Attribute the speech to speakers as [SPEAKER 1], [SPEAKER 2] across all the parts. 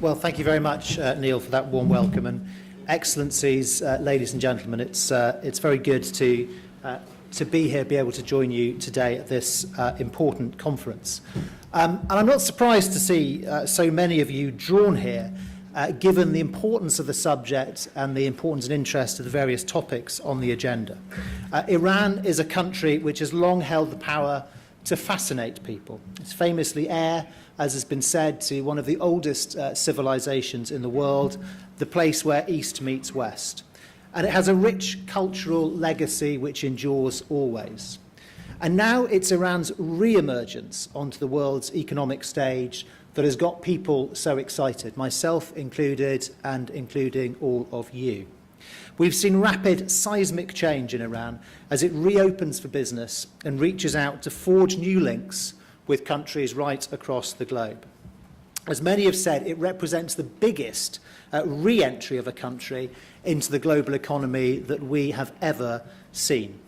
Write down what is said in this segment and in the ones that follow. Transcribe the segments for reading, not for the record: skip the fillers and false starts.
[SPEAKER 1] Well, thank you very much, Neil, for that warm welcome. And Excellencies, ladies and gentlemen, it's very good to be here, be able to join you today at this important conference. And I'm not surprised to see so many of you drawn here, given the importance of the subject and the importance and interest of the various topics on the agenda. Iran is a country which has long held the power to fascinate people. It's famously heir, as has been said, to one of the oldest civilizations in the world, the place where East meets West. And it has a rich cultural legacy which endures always. And now it's Iran's re-emergence onto the world's economic stage that has got people so excited, myself included, and including all of you. We've seen rapid seismic change in Iran as it reopens for business and reaches out to forge new links with countries right across the globe. As many have said, it represents the biggest re-entry of a country into the global economy that we have ever seen.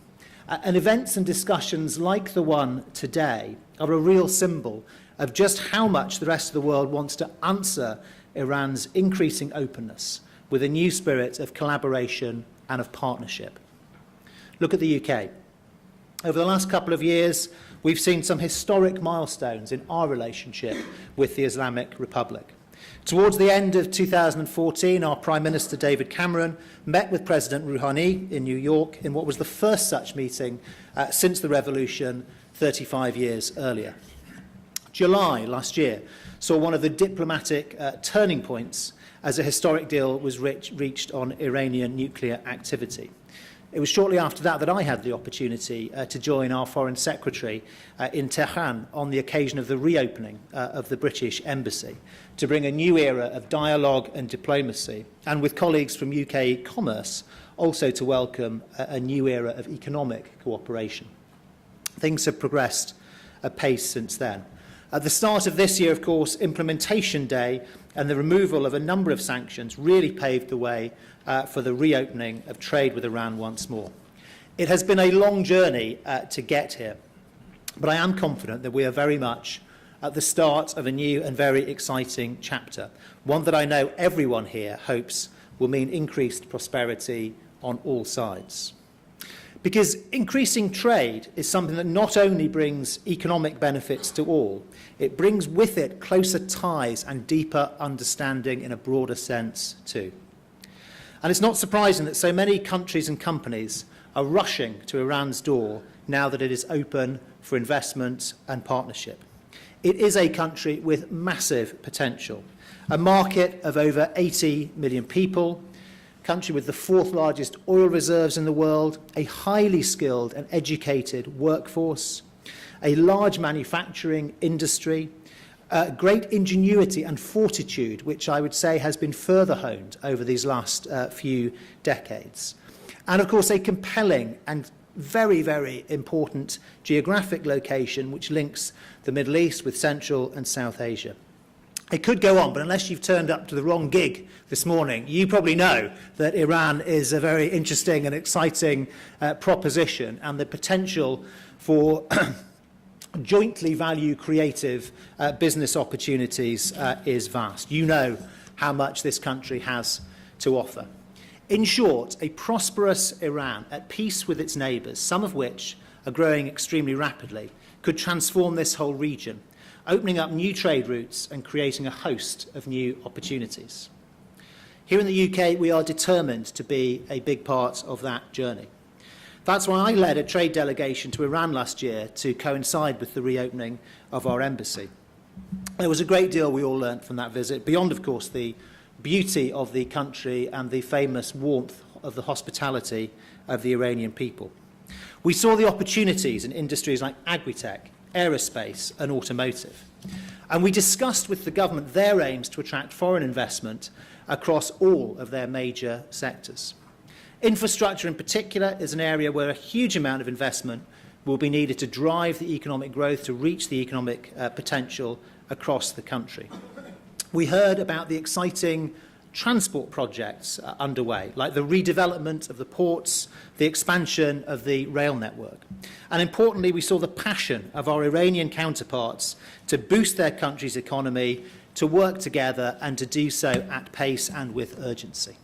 [SPEAKER 1] And events and discussions like the one today are a real symbol of just how much the rest of the world wants to answer Iran's increasing openness with a new spirit of collaboration and of partnership. Look at the UK. Over the last couple of years, we've seen some historic milestones in our relationship with the Islamic Republic. Towards the end of 2014, our Prime Minister David Cameron met with President Rouhani in New York in what was the first such meeting since the revolution 35 years earlier. July last year saw one of the diplomatic turning points as a historic deal was reached on Iranian nuclear activity. It was shortly after that I had the opportunity to join our Foreign Secretary in Tehran on the occasion of the reopening of the British Embassy to bring a new era of dialogue and diplomacy, and with colleagues from UK Commerce also to welcome a new era of economic cooperation. Things have progressed apace since then. At the start of this year, of course, Implementation Day and the removal of a number of sanctions really paved the way for the reopening of trade with Iran once more. It has been a long journey to get here, but I am confident that we are very much at the start of a new and very exciting chapter, one that I know everyone here hopes will mean increased prosperity on all sides. Because increasing trade is something that not only brings economic benefits to all, it brings with it closer ties and deeper understanding in a broader sense too. And it's not surprising that so many countries and companies are rushing to Iran's door now that it is open for investment and partnership. It is a country with massive potential, a market of over 80 million people, country with the fourth largest oil reserves in the world, a highly skilled and educated workforce, a large manufacturing industry, great ingenuity and fortitude, which I would say has been further honed over these last few decades. And of course, a compelling and very, very important geographic location which links the Middle East with Central and South Asia. It could go on, but unless you've turned up to the wrong gig this morning, you probably know that Iran is a very interesting and exciting proposition, and the potential for jointly value-creative business opportunities is vast. You know how much this country has to offer. In short, a prosperous Iran at peace with its neighbours, some of which are growing extremely rapidly, could transform this whole region, opening up new trade routes and creating a host of new opportunities. Here in the UK, we are determined to be a big part of that journey. That's why I led a trade delegation to Iran last year to coincide with the reopening of our embassy. There was a great deal we all learnt from that visit, beyond, of course, the beauty of the country and the famous warmth of the hospitality of the Iranian people. We saw the opportunities in industries like agri-tech, aerospace and automotive. And we discussed with the government their aims to attract foreign investment across all of their major sectors. Infrastructure in particular is an area where a huge amount of investment will be needed to drive the economic growth, to reach the economic potential across the country. We heard about the exciting transport projects underway, like the redevelopment of the ports, the expansion of the rail network. And importantly, we saw the passion of our Iranian counterparts to boost their country's economy, to work together and to do so at pace and with urgency.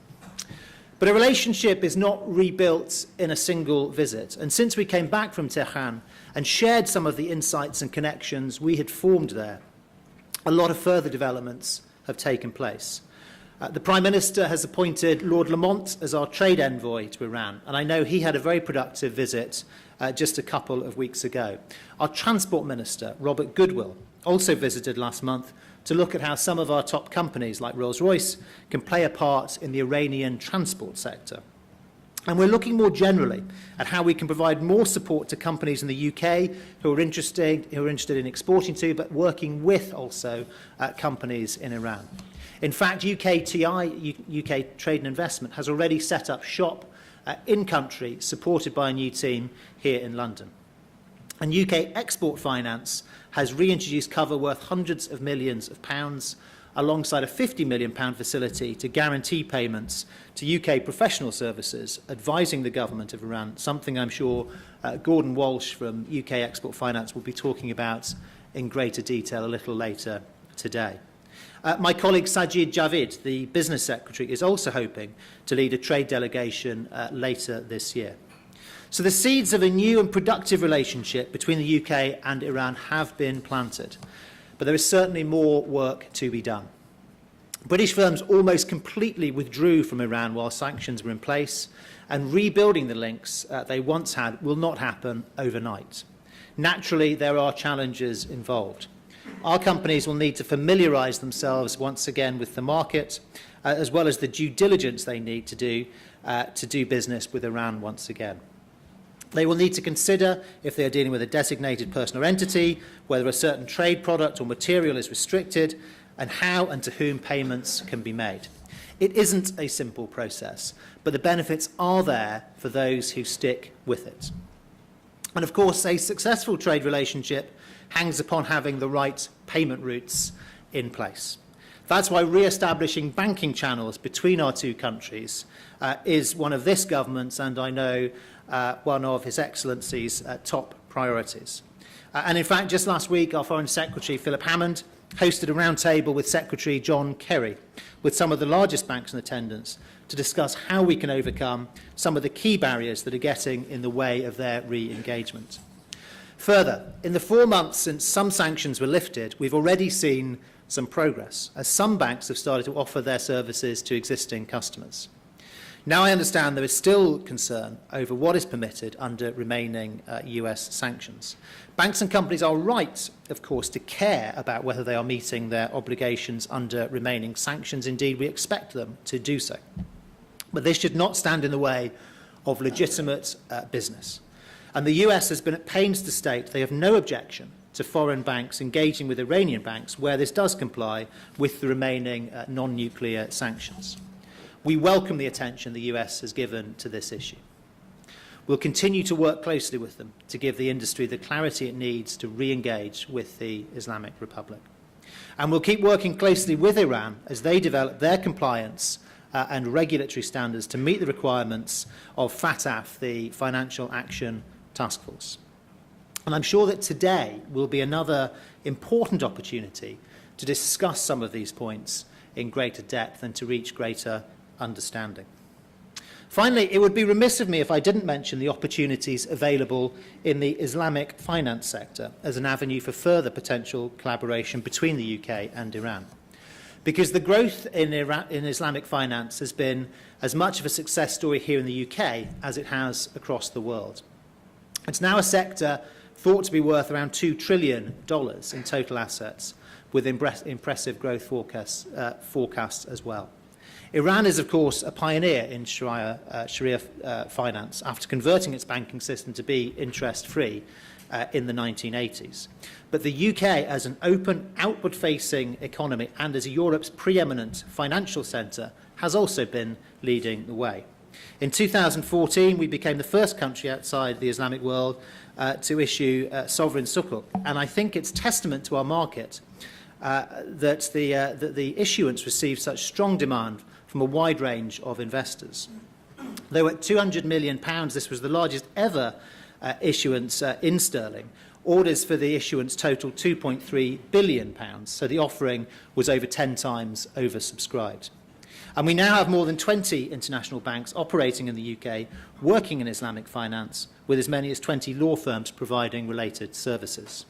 [SPEAKER 1] But a relationship is not rebuilt in a single visit. And since we came back from Tehran and shared some of the insights and connections we had formed there, a lot of further developments have taken place. The Prime Minister has appointed Lord Lamont as our trade envoy to Iran, and I know he had a very productive visit just a couple of weeks ago. Our Transport Minister, Robert Goodwill, also visited last month to look at how some of our top companies, like Rolls-Royce, can play a part in the Iranian transport sector. And we're looking more generally at how we can provide more support to companies in the UK who are interested in exporting to, but working with also companies in Iran. In fact, UKTI, UK Trade and Investment, has already set up shop in country, supported by a new team here in London. And UK Export Finance has reintroduced cover worth hundreds of millions of pounds, alongside a £50 million facility to guarantee payments to UK professional services, advising the government of Iran, something I'm sure Gordon Walsh from UK Export Finance will be talking about in greater detail a little later today. My colleague Sajid Javid, the Business Secretary, is also hoping to lead a trade delegation later this year. So the seeds of a new and productive relationship between the UK and Iran have been planted, but there is certainly more work to be done. British firms almost completely withdrew from Iran while sanctions were in place, and rebuilding the links they once had will not happen overnight. Naturally, there are challenges involved. Our companies will need to familiarise themselves once again with the market, as well as the due diligence they need to do business with Iran once again. They will need to consider if they are dealing with a designated person or entity, whether a certain trade product or material is restricted, and how and to whom payments can be made. It isn't a simple process, but the benefits are there for those who stick with it. And of course, a successful trade relationship hangs upon having the right payment routes in place. That's why re-establishing banking channels between our two countries is one of this government's, and I know one of His Excellency's top priorities. And in fact, just last week, our Foreign Secretary, Philip Hammond, hosted a roundtable with Secretary John Kerry, with some of the largest banks in attendance, to discuss how we can overcome some of the key barriers that are getting in the way of their re-engagement. Further, in the 4 months since some sanctions were lifted, we've already seen some progress, as some banks have started to offer their services to existing customers. Now I understand there is still concern over what is permitted under remaining US sanctions. Banks and companies are right, of course, to care about whether they are meeting their obligations under remaining sanctions. Indeed, we expect them to do so. But this should not stand in the way of legitimate business. And the US has been at pains to state they have no objection to foreign banks engaging with Iranian banks where this does comply with the remaining non-nuclear sanctions. We welcome the attention the US has given to this issue. We'll continue to work closely with them to give the industry the clarity it needs to re-engage with the Islamic Republic. And we'll keep working closely with Iran as they develop their compliance and regulatory standards to meet the requirements of FATF, the Financial Action Task Force. And I'm sure that today will be another important opportunity to discuss some of these points in greater depth and to reach greater understanding. Finally, it would be remiss of me if I didn't mention the opportunities available in the Islamic finance sector as an avenue for further potential collaboration between the UK and Iran. Because the growth in Islamic finance has been as much of a success story here in the UK as it has across the world. It's now a sector thought to be worth around $2 trillion in total assets, with impressive growth forecasts as well. Iran is, of course, a pioneer in Sharia finance after converting its banking system to be interest-free in the 1980s. But the UK, as an open, outward-facing economy and as Europe's preeminent financial centre, has also been leading the way. In 2014, we became the first country outside the Islamic world to issue sovereign sukuk, and I think it's testament to our market that the issuance received such strong demand from a wide range of investors. Though at £200 million, this was the largest ever issuance in sterling, Orders for the issuance totaled £2.3 billion, so the offering was over 10 times oversubscribed. And we now have more than 20 international banks operating in the UK, working in Islamic finance, with as many as 20 law firms providing related services.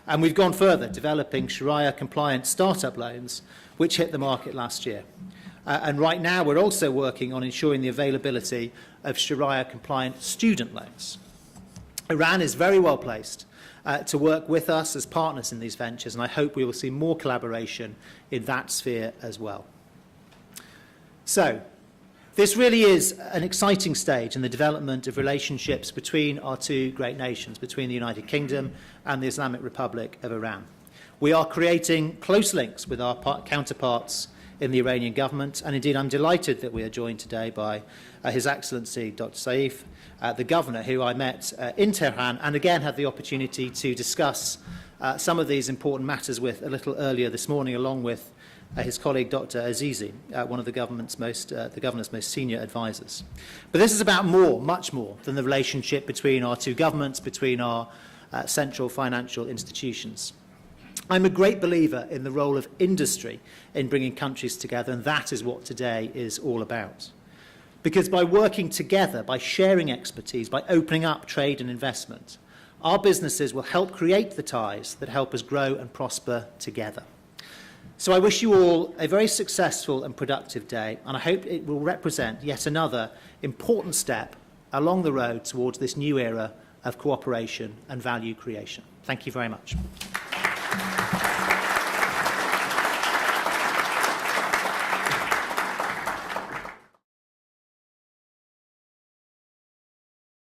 [SPEAKER 1] And we've gone further, developing Sharia-compliant startup loans, which hit the market last year. And right now, we're also working on ensuring the availability of Sharia-compliant student loans. Iran is very well placed to work with us as partners in these ventures, and I hope we will see more collaboration in that sphere as well. So, this really is an exciting stage in the development of relationships between our two great nations, between the United Kingdom and the Islamic Republic of Iran. We are creating close links with our counterparts in the Iranian government, and indeed I'm delighted that we are joined today by His Excellency Dr. Saif, the Governor, who I met in Tehran and again had the opportunity to discuss some of these important matters with a little earlier this morning, along with his colleague Dr. Azizi, one of the Governor's most senior advisors. But this is about more, much more, than the relationship between our two governments, between our central financial institutions. I'm a great believer in the role of industry in bringing countries together, and that is what today is all about. Because by working together, by sharing expertise, by opening up trade and investment, our businesses will help create the ties that help us grow and prosper together. So I wish you all a very successful and productive day, and I hope it will represent yet another important step along the road towards this new era of cooperation and value creation. Thank you very much.